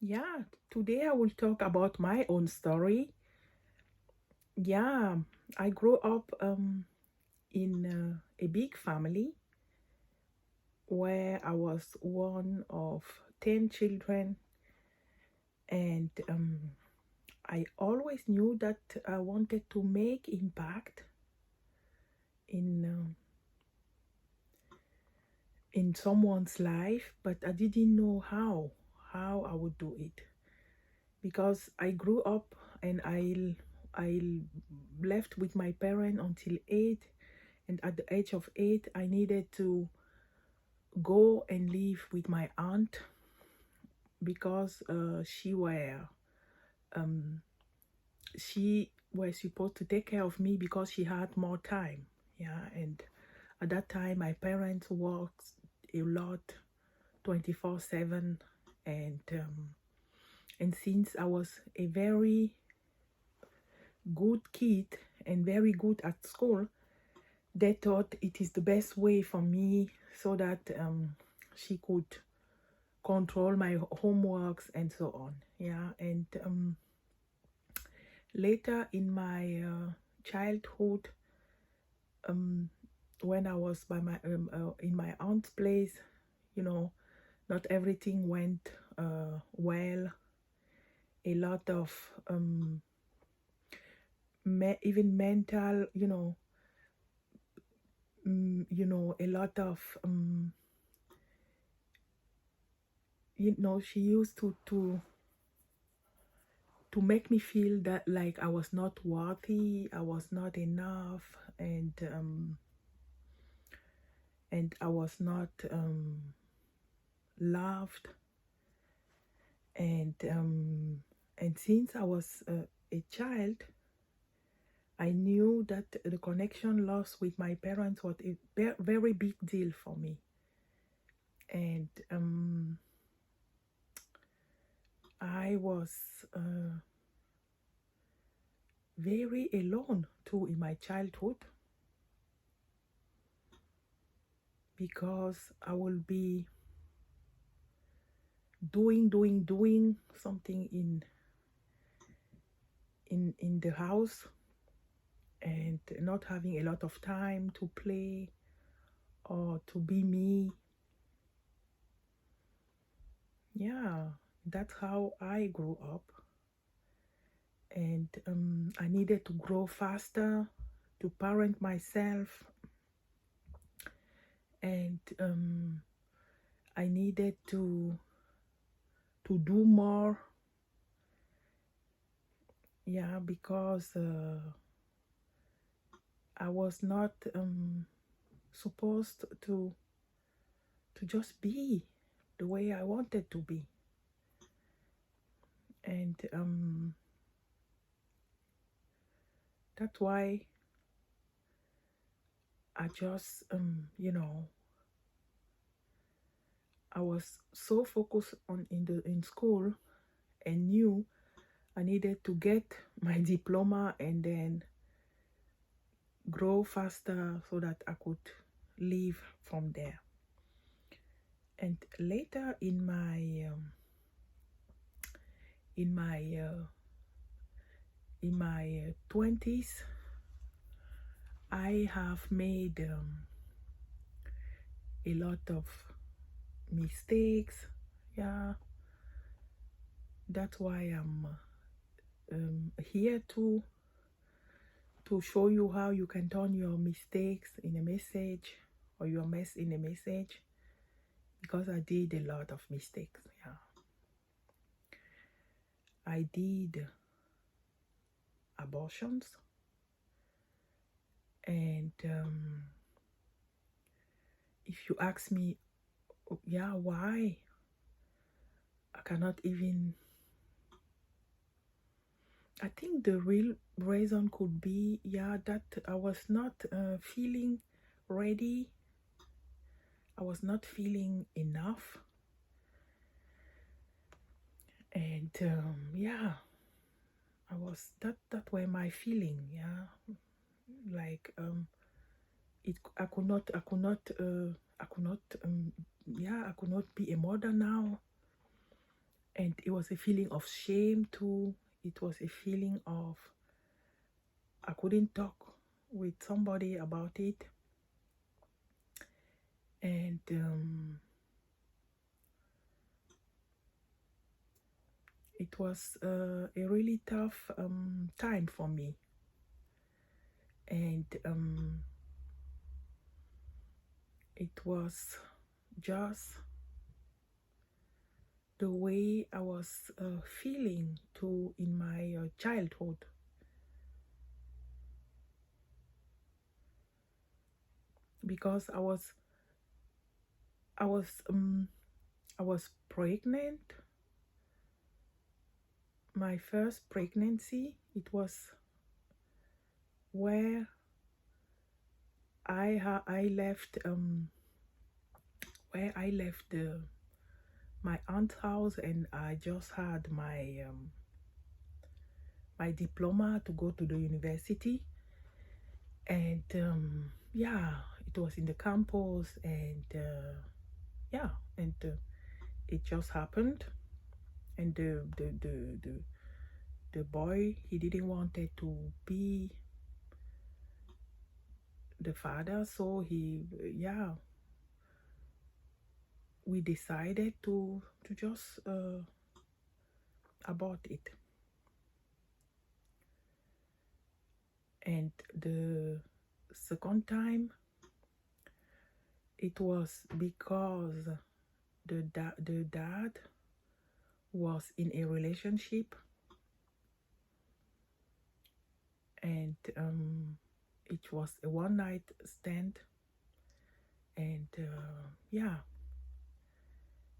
Yeah, today I will talk about my own story. Yeah, I grew up in a big family where I was one of 10 children, and I always knew that I wanted to make impact in in someone's life, but I didn't know how I would do it because I grew up and I left with my parents until 8, and at the age of 8 I needed to go and live with my aunt because she was supposed to take care of me because she had more time. Yeah, and at that time my parents worked a lot, 24/7, and since I was a very good kid and very good at school, they thought it is the best way for me so that she could control my homeworks and so on. Yeah, and later in my childhood, um, when I was by my in my aunt's place, you know, not everything went well. A lot of even mental, a lot of she used to make me feel that like I was not worthy, I was not enough, and I was not loved, and since I was a child, I knew that the connection lost with my parents was a very big deal for me, and I was very alone too in my childhood because I will be doing something in the house and not having a lot of time to play or to be me. Yeah, that's how I grew up, and I needed to grow faster, to parent myself, and I needed to do more. Yeah, because I was not supposed to just be the way I wanted to be. And that's why I just, I was so focused on in school and knew I needed to get my diploma and then grow faster so that I could leave from there. And later in my uh, in my 20s, I have made a lot of mistakes. Yeah, that's why I'm here to show you how you can turn your mistakes in a message or your mess in a message, because I did a lot of mistakes. Yeah, I did abortions, and if you ask me, yeah, why, I cannot even. I think the real reason could be, yeah, that I was not feeling ready. I was not feeling enough, and yeah, I was that were my feeling. Yeah, like it. I could not. Yeah, I could not be a mother now. And it was a feeling of shame too. It was a feeling of I couldn't talk with somebody about it. And it was a really tough time for me. And it was just the way I was feeling too in my childhood. Because I was pregnant. My first pregnancy, it was where I left my aunt's house, and I just had my diploma to go to the university. And yeah, it was in the campus, and yeah, and it just happened. And the boy, he didn't wanted to be the father, so he, yeah, we decided to just abort it. And the second time, it was because the dad was in a relationship, and it was a one night stand. And yeah,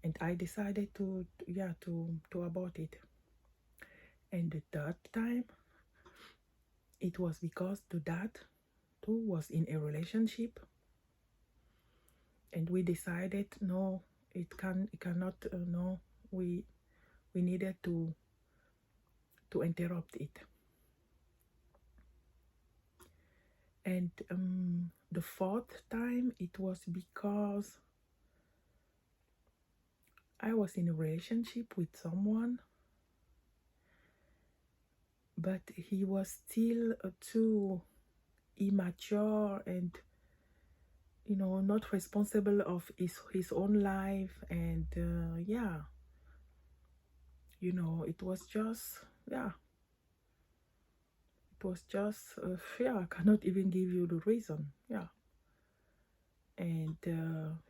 and I decided to abort it. And the third time, it was because the dad too was in a relationship, and we decided no, it cannot, no, we needed to interrupt it. And the fourth time, it was because I was in a relationship with someone, but he was still too immature and, you know, not responsible of his own life. And yeah, you know, it was just, yeah, it was just yeah, I cannot even give you the reason. Yeah. And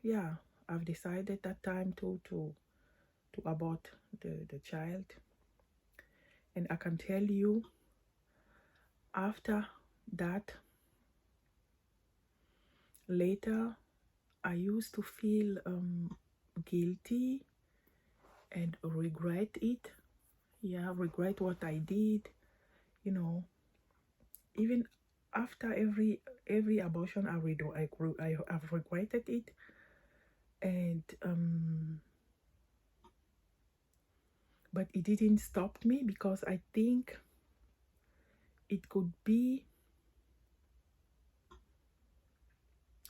yeah, I've decided that time to abort the child. And I can tell you, after that, later, I used to feel guilty and regret it. Yeah, regret what I did. You know, even after every abortion I've regretted it. And but it didn't stop me, because I think it could be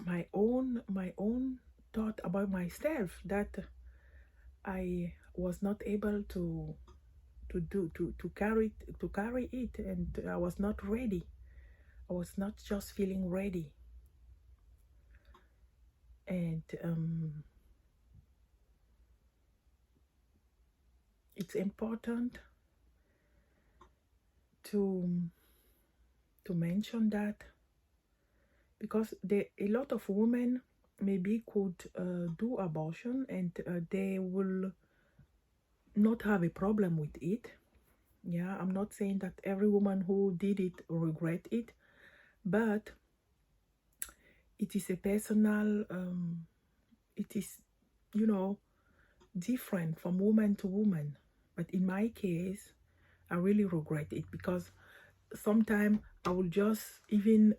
my own thought about myself, that I was not able to carry it, and I was not ready. I was not just feeling ready. And it's important to mention that, because a lot of women maybe could do abortion, and they will not have a problem with it. Yeah, I'm not saying that every woman who did it regret it, but it is a personal, it is, you know, different from woman to woman. But in my case, I really regret it, because sometimes I will just even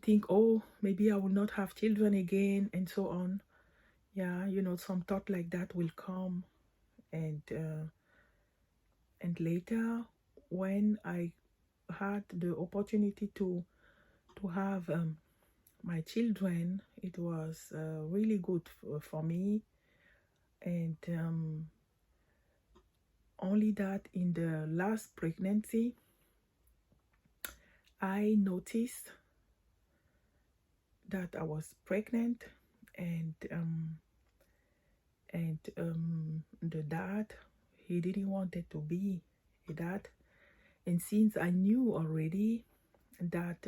think, oh, maybe I will not have children again, and so on. Yeah, you know, some thought like that will come. And later, when I had the opportunity to have my children, it was really good for me. And only that in the last pregnancy, I noticed that I was pregnant, and the dad, he didn't want it to be a dad. And since I knew already that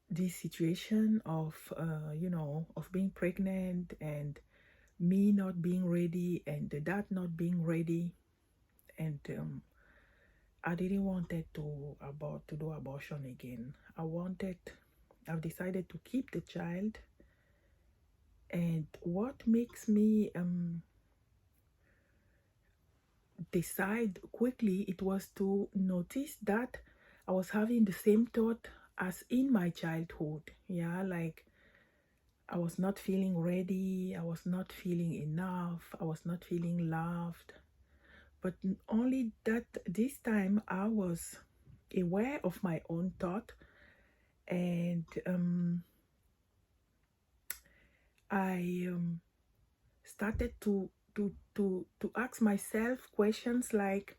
this situation of of being pregnant and me not being ready and the dad not being ready, and I didn't want it to do abortion again. I've decided to keep the child. And what makes me decide quickly, it was to notice that I was having the same thought as in my childhood. Yeah, like I was not feeling ready, I was not feeling enough, I was not feeling loved. But only that this time I was aware of my own thought, and I started to ask myself questions like,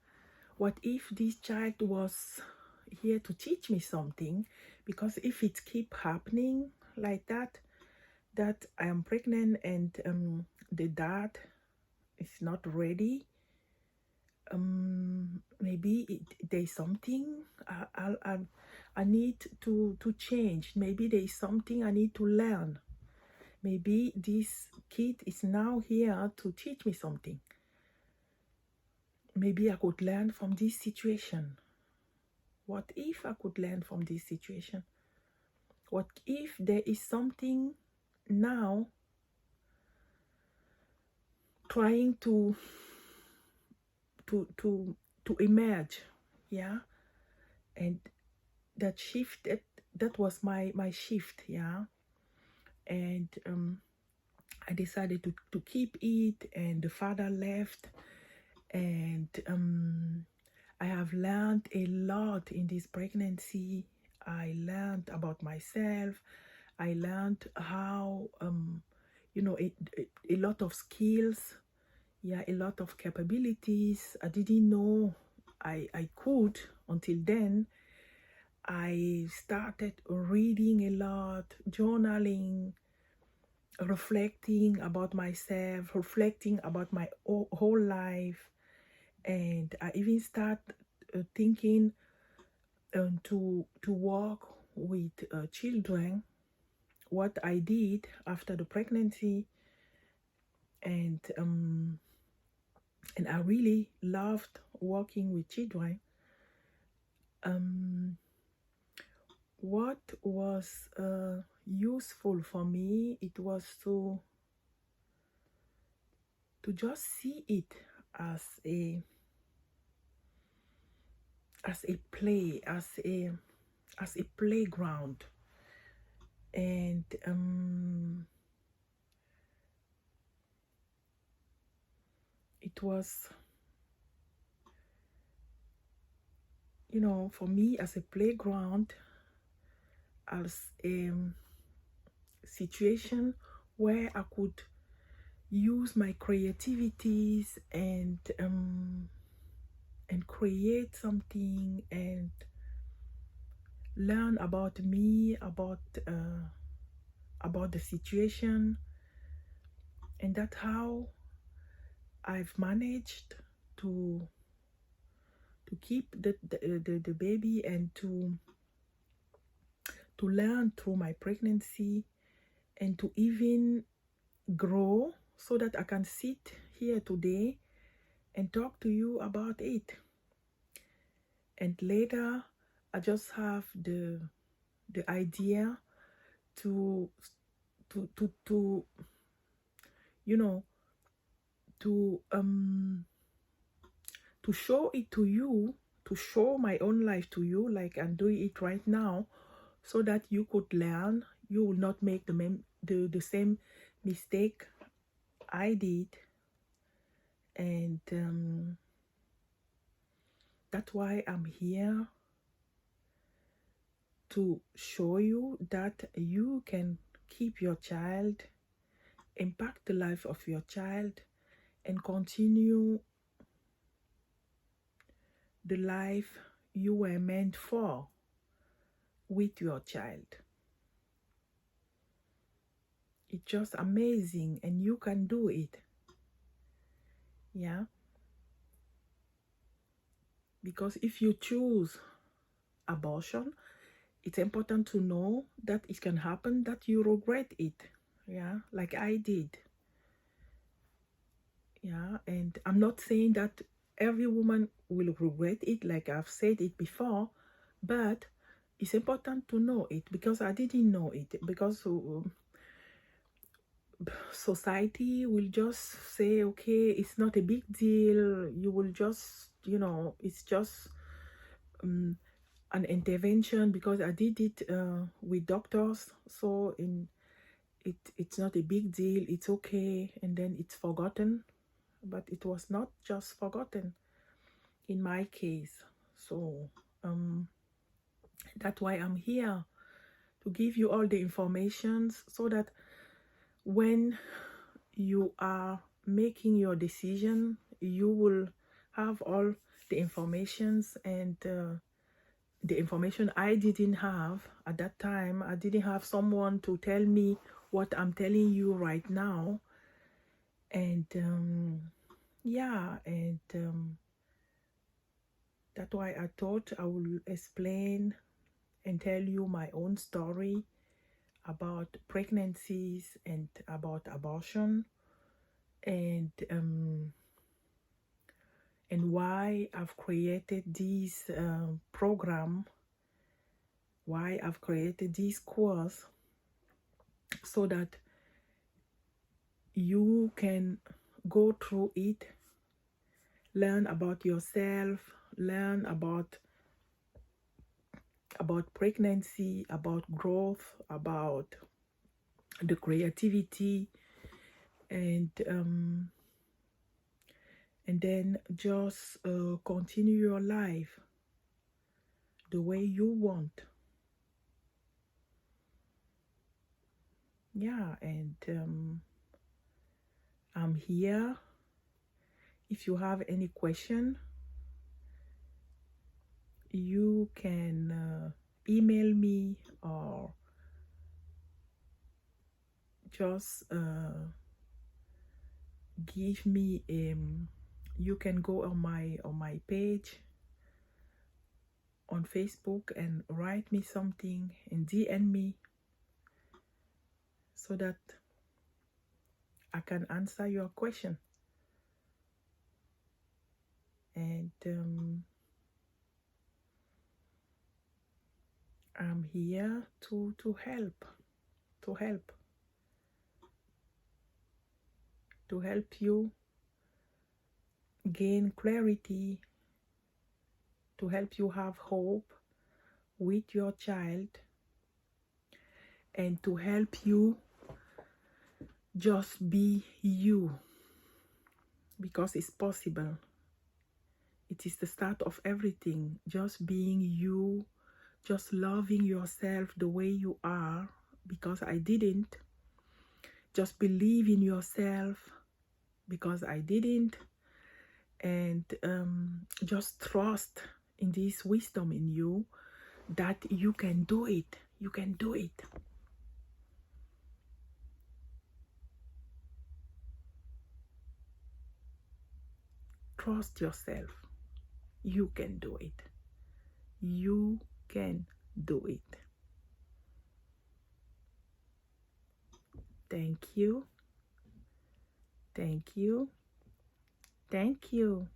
what if this child was here to teach me something? Because if it keep happening like that, that I am pregnant and the dad is not ready, maybe there's something I need to change. Maybe there is something I need to learn. Maybe this kid is now here to teach me something. Maybe I could learn from this situation. What if I could learn from this situation? What if there is something now trying to emerge? Yeah. And that shifted, that was my shift. Yeah. And I decided to keep it, and the father left. And I have learned a lot in this pregnancy. I learned about myself. I learned how a lot of skills, yeah, a lot of capabilities I didn't know I could until then. I started reading a lot, journaling, reflecting about myself, reflecting about my whole life. And I even start thinking to work with children, what I did after the pregnancy. And I really loved working with children. What was useful for me, it was to just see it as a play, as a playground. And it was, for me, as a playground, as a situation where I could use my creativities and create something and learn about me, about the situation. And that's how I've managed to keep the baby, and to learn through my pregnancy, and to even grow, so that I can sit here today and talk to you about it. And later, I just have the idea to you know to show it to you, to show my own life to you, like I'm doing it right now, so that you could learn. You will not make the same mistake I did. And that's why I'm here, to show you that you can keep your child, impact the life of your child and continue the life you were meant for with your child. It's just amazing, and you can do it. Yeah. Because if you choose abortion, it's important to know that it can happen that you regret it. Yeah, like I did. Yeah, and I'm not saying that every woman will regret it, like I've said it before, but it's important to know it, because I didn't know it, because society will just say, okay, it's not a big deal, you will just, it's just an intervention, because I did it with doctors, so it's not a big deal, it's okay, and then it's forgotten. But it was not just forgotten in my case. So that's why I'm here, to give you all the information, so that when you are making your decision, you will have all the informations, and the information I didn't have at that time. I didn't have someone to tell me what I'm telling you right now. And yeah, and that's why I thought I will explain and tell you my own story about pregnancies and about abortion, and why I've created this program, why I've created this course, so that you can go through it, learn about yourself, learn about pregnancy, about growth, about the creativity, and then just continue your life the way you want. Yeah, and I'm here. If you have any question, you can email me, or just give me you can go on my page on Facebook and write me something and DM me, so that I can answer your question. And I'm here to help, to help you gain clarity, to help you have hope with your child, and to help you just be you, because it's possible. It is the start of everything, just being you, just loving yourself the way you are, because I didn't. Just believe in yourself, because I didn't. And just trust in this wisdom in you, that you can do it. You can do it. Trust yourself. You can do it. You can do it. Thank you. Thank you. Thank you.